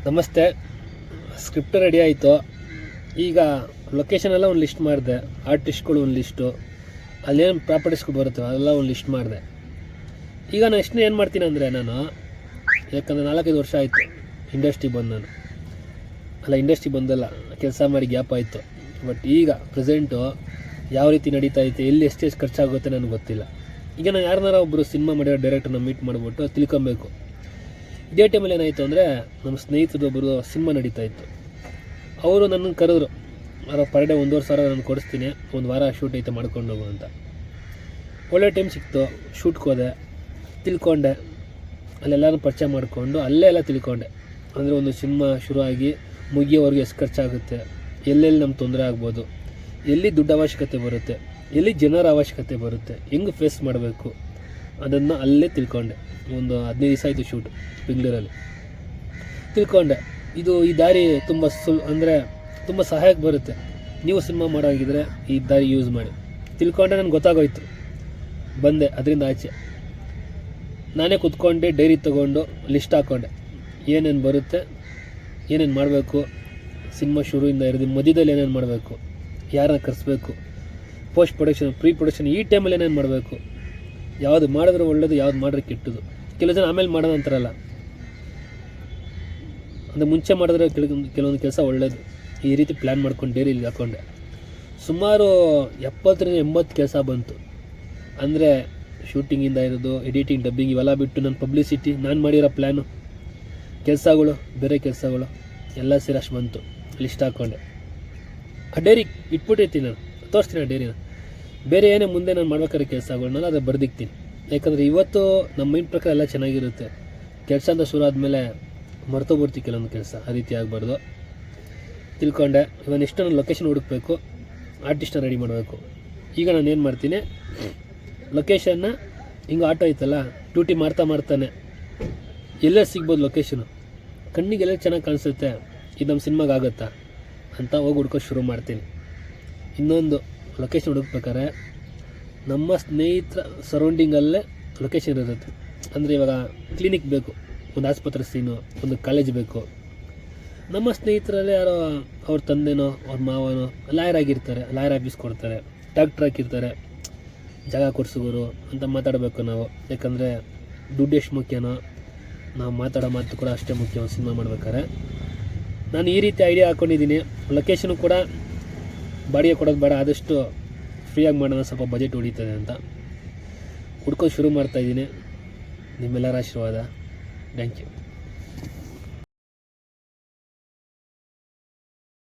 ನಮಸ್ತೆ. Script ready ಆಯಿತು. ಈಗ ಲೊಕೇಶನೆಲ್ಲ ಒಂದು ಲಿಸ್ಟ್ ಮಾಡಿದೆ, ಆರ್ಟಿಸ್ಟ್ಗಳು ಒಂದು ಲಿಸ್ಟು, ಅಲ್ಲೇನು ಪ್ರಾಪರ್ಟೀಸ್ಗಳು ಬರುತ್ತೆ ಅದೆಲ್ಲ ಒಂದು ಲಿಸ್ಟ್ ಮಾಡಿದೆ. ಈಗ ನಾನು ಏನು ಮಾಡ್ತೀನಿ ಅಂದರೆ, ನಾನು ಯಾಕಂದರೆ 4-5 ವರ್ಷ ಆಯಿತು ಇಂಡಸ್ಟ್ರಿ ಬಂದಲ್ಲ, ಕೆಲಸ ಮಾಡಿ ಗ್ಯಾಪ್ ಆಯಿತು. ಬಟ್ ಈಗ ಪ್ರೆಸೆಂಟು ಯಾವ ರೀತಿ ನಡೀತಾ ಐತೆ, ಎಲ್ಲಿ ಎಷ್ಟು ಖರ್ಚಾಗುತ್ತೆ ನನಗೆ ಗೊತ್ತಿಲ್ಲ. ಈಗ ನಾನು ಯಾರನ್ನಾರ ಒಬ್ಬರು ಸಿನಿಮಾ ಮಾಡಿರೋ ಡೈರೆಕ್ಟರ್ನ ಮೀಟ್ ಮಾಡಿಬಿಟ್ಟು ತಿಳ್ಕೊಬೇಕು. ಇದೇ ಟೈಮಲ್ಲಿ ಏನಾಯಿತು ಅಂದರೆ, ನಮ್ಮ ಸ್ನೇಹಿತರೊಬ್ಬರು ಸಿನಿಮಾ ನಡೀತಾಯಿತ್ತು. ಅವರು ನನ್ನನ್ನು ಕರೆದ್ರು, ಪರ್ ಡೇ 1,500 ನಾನು ಕೊಡಿಸ್ತೀನಿ, ಒಂದು ವಾರ ಶೂಟ್ ಐತೆ ಮಾಡ್ಕೊಂಡು ಹೋಗು ಅಂತ. ಒಳ್ಳೆ ಟೈಮ್ ಸಿಕ್ತು, ಶೂಟ್ಗೆ ಹೋದೆ, ತಿಳ್ಕೊಂಡೆ, ಅಲ್ಲೆಲ್ಲರೂ ಪರಿಚಯ ಮಾಡಿಕೊಂಡು ಅಲ್ಲೇ ಎಲ್ಲ ತಿಳ್ಕೊಂಡೆ. ಅಂದರೆ ಒಂದು ಸಿನಿಮಾ ಶುರುವಾಗಿ ಮುಗಿಯೋವರೆಗೆ ಎಷ್ಟು ಖರ್ಚಾಗುತ್ತೆ, ಎಲ್ಲೆಲ್ಲಿ ನಮ್ಗೆ ತೊಂದರೆ ಆಗ್ಬೋದು, ಎಲ್ಲಿ ದುಡ್ಡು ಅವಶ್ಯಕತೆ ಬರುತ್ತೆ, ಎಲ್ಲಿ ಜನರ ಅವಶ್ಯಕತೆ ಬರುತ್ತೆ, ಹೆಂಗೆ ಫೇಸ್ ಮಾಡಬೇಕು, ಅದನ್ನು ಅಲ್ಲೇ ತಿಳ್ಕೊಂಡೆ. ಒಂದು 15 ದಿವಸ ಆಯಿತು ಶೂಟ್ ಬೆಂಗಳೂರಲ್ಲಿ. ತಿಳ್ಕೊಂಡೆ ಈ ದಾರಿ ತುಂಬ ತುಂಬ ಸಹಾಯಕ್ಕೆ ಬರುತ್ತೆ. ನೀವು ಸಿನಿಮಾ ಮಾಡೋಂಗಿದ್ರೆ ಈ ದಾರಿ ಯೂಸ್ ಮಾಡಿ. ತಿಳ್ಕೊಂಡೆ, ನನಗೆ ಗೊತ್ತಾಗೋಯ್ತು. ಬಂದೆ ಅದರಿಂದ ಆಚೆ. ನಾನೇ ಕೂತ್ಕೊಂಡೆ, ಡೈರಿ ತೊಗೊಂಡು ಲಿಸ್ಟ್ ಹಾಕ್ಕೊಂಡೆ, ಏನೇನು ಬರುತ್ತೆ, ಏನೇನು ಮಾಡಬೇಕು, ಸಿನಿಮಾ ಶುರುವಿಂದ ಹಿಡಿದು ಮಧ್ಯದಲ್ಲಿ ಏನೇನು ಮಾಡಬೇಕು, ಯಾರನ್ನ ಕರೆಸ್ಬೇಕು, ಪೋಸ್ಟ್ ಪ್ರೊಡಕ್ಷನ್, ಪ್ರೀ ಪ್ರೊಡಕ್ಷನ್, ಈ ಟೈಮಲ್ಲಿ ಏನೇನು ಮಾಡಬೇಕು, ಯಾವುದು ಮಾಡಿದ್ರೆ ಒಳ್ಳೆಯದು, ಯಾವ್ದು ಮಾಡಿದ್ರೆ ಕೆಟ್ಟದು. ಕೆಲವು ಜನ ಆಮೇಲೆ ಮಾಡೋದು ಅಂತಾರಲ್ಲ, ಅಂದರೆ ಮುಂಚೆ ಮಾಡಿದ್ರೆ ಕೆಲವೊಂದು ಕೆಲಸ ಒಳ್ಳೆಯದು. ಈ ರೀತಿ ಪ್ಲ್ಯಾನ್ ಮಾಡ್ಕೊಂಡು ಡೈರಿಯಲ್ಲಿ ಹಾಕ್ಕೊಂಡೆ. ಸುಮಾರು 70-80 ಕೆಲಸ ಬಂತು. ಅಂದರೆ ಶೂಟಿಂಗಿಂದ ಇರೋದು, ಎಡಿಟಿಂಗ್, ಡಬ್ಬಿಂಗ್ ಇವೆಲ್ಲ ಬಿಟ್ಟು ನನ್ನ ಪಬ್ಲಿಸಿಟಿ, ನಾನು ಮಾಡಿರೋ ಪ್ಲ್ಯಾನು, ಕೆಲಸಗಳು, ಬೇರೆ ಕೆಲಸಗಳು ಎಲ್ಲ ಸೇರಿ ಅಷ್ಟು ಬಂತು. ಲಿಸ್ಟ್ ಹಾಕ್ಕೊಂಡೆ. ಆ ಡೈರಿ ಇಟ್ಬಿಟ್ಟಿರ್ತೀನಿ, ನಾನು ತೋರಿಸ್ತೀನಿ ಆ ಡೈರಿನ. ಬೇರೆ ಏನೇ ಮುಂದೆ ನಾನು ಮಾಡ್ಬೇಕಾದ್ರೆ ಕೆಲಸಗಳನ್ನೆಲ್ಲ ಅದು ಬರ್ದಿಕ್ತೀನಿ. ಯಾಕಂದರೆ ಇವತ್ತು ನಮ್ಮ ಮೈಂಡ್ ಪ್ರಕಾರ ಎಲ್ಲ ಚೆನ್ನಾಗಿರುತ್ತೆ. ಕೆಲಸ ಅಂತ ಶುರು ಆದಮೇಲೆ ಮರ್ತೋಗ್ಬಿಡ್ತೀವಿ ಕೆಲವೊಂದು ಕೆಲಸ. ಆ ರೀತಿ ಆಗಬಾರ್ದು. ತಿಳ್ಕೊಂಡೆ. ಇವಾಗ ನೆಕ್ಸ್ಟ್ ನಾನು ಲೊಕೇಶನ್ ಹುಡುಕಬೇಕು, ಆರ್ಟಿಸ್ಟನ್ನ ರೆಡಿ ಮಾಡಬೇಕು. ಈಗ ನಾನು ಏನು ಮಾಡ್ತೀನಿ, ಲೊಕೇಶನ್ನ ಹಿಂಗೆ ಆಟೋ ಐತಲ್ಲ, ಡ್ಯೂಟಿ ಮಾಡ್ತಾನೆ ಎಲ್ಲೇ ಸಿಗ್ಬೋದು ಲೊಕೇಶನು, ಕಣ್ಣಿಗೆಲ್ಲ ಚೆನ್ನಾಗಿ ಕಾಣಿಸುತ್ತೆ, ಇದು ನಮ್ಮ ಸಿನಿಮಾಗೆ ಆಗುತ್ತಾ ಅಂತ ಹೋಗಿ ಹುಡ್ಕೋದು ಶುರು ಮಾಡ್ತೀನಿ. ಇನ್ನೊಂದು, ಲೊಕೇಶನ್ ಹುಡುಕ್ಬೇಕಾದ್ರೆ ನಮ್ಮ ಸ್ನೇಹಿತರ ಸರೌಂಡಿಂಗಲ್ಲೇ ಲೊಕೇಶನ್ ಇರುತ್ತೆ. ಅಂದರೆ ಇವಾಗ ಕ್ಲಿನಿಕ್ ಬೇಕು, ಒಂದು ಆಸ್ಪತ್ರೆ ಸೀನು, ಒಂದು ಕಾಲೇಜ್ ಬೇಕು. ನಮ್ಮ ಸ್ನೇಹಿತರಲ್ಲೇ ಯಾರೋ ಅವ್ರ ತಂದೆನೋ ಅವ್ರ ಮಾವನೋ ಲಾಯರ್ ಆಗಿರ್ತಾರೆ, ಲಾಯರ್ ಆಫೀಸ್ ಕೊಡ್ತಾರೆ, ಡಾಕ್ಟ್ರ್ ಹಾಕಿರ್ತಾರೆ, ಜಾಗ ಕೊಡಿಸೋರು ಅಂತ ಮಾತಾಡಬೇಕು ನಾವು. ಯಾಕಂದರೆ ದುಡ್ಡು ಎಷ್ಟು ಮುಖ್ಯನೋ, ನಾವು ಮಾತಾಡೋ ಮಾತು ಕೂಡ ಅಷ್ಟೇ ಮುಖ್ಯ ಒಂದು ಸಿನಿಮಾ ಮಾಡ್ಬೇಕಾದ್ರೆ. ನಾನು ಈ ರೀತಿ ಐಡಿಯಾ ಹಾಕ್ಕೊಂಡಿದ್ದೀನಿ. ಲೊಕೇಶನು ಕೂಡ ಬಾಡಿಗೆ ಕೊಡೋದು ಬೇಡ, ಆದಷ್ಟು ಫ್ರೀಯಾಗಿ ಮಾಡೋಣ, ಸ್ವಲ್ಪ ಬಜೆಟ್ ಉಳಿತದೆ ಅಂತ ಹುಡ್ಕೋದು ಶುರು ಮಾಡ್ತಾಯಿದ್ದೀನಿ. ನಿಮ್ಮೆಲ್ಲರ ಆಶೀರ್ವಾದ. Thank you.